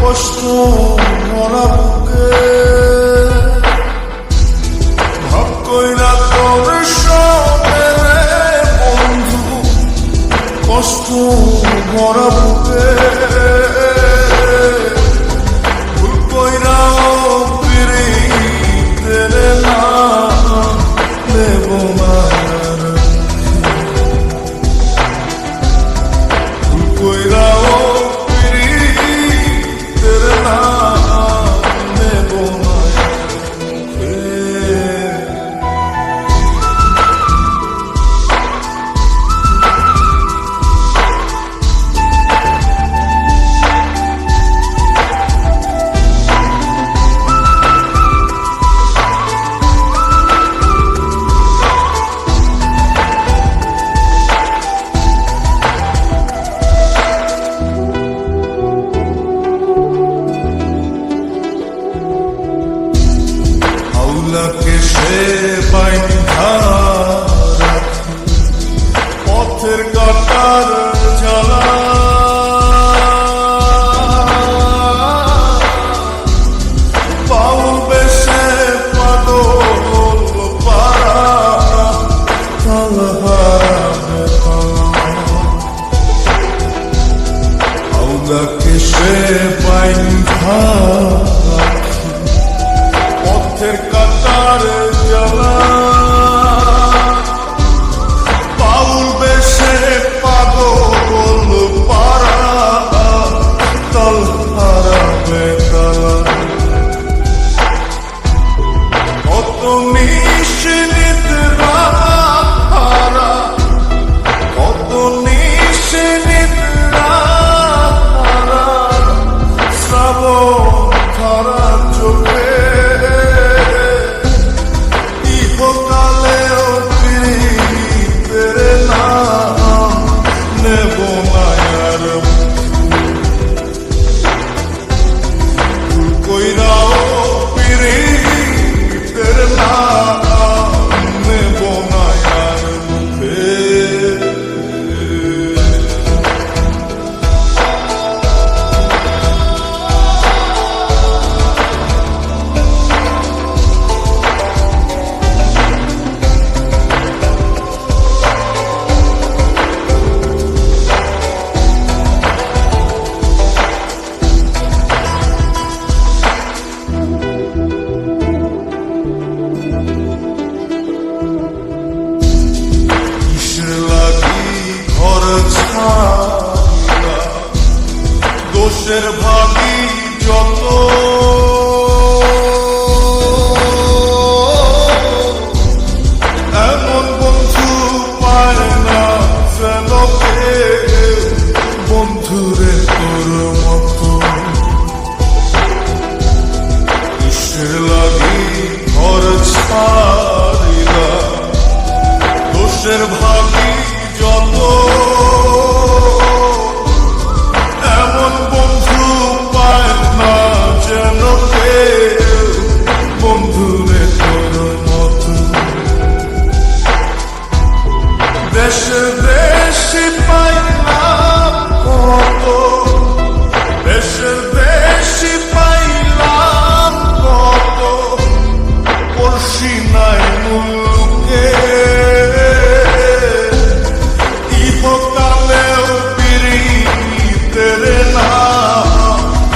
কষ্ট মরা বুকে ভাব কইরা তোর সঙ্গে বন্ধু কষ্ট মরা বুকে ভুল কইরা পিরিতে না দেব মার ভুল কইরা আউলাকে সে বাইন্ধা পথের কাটার জ্বালা বাউল বেশে পাগল পারা আউলাকে সে বাইন্ধা পথের কাটার জ্বালা বাউল বেশে পাগল পারা তল হারাবে তালা কত নিশিনিদ্রা হারা কত নিশিনিদ্রা হারা শ্রাবণ ধরা চোখে দোষের ভাগী যত এমন বন্ধু পায় না যেন বন্ধুরে তোর মতো ঈশ্বর লাগি ঘর ছাড়িলা দোষের ভাগী যত দেশে দেশে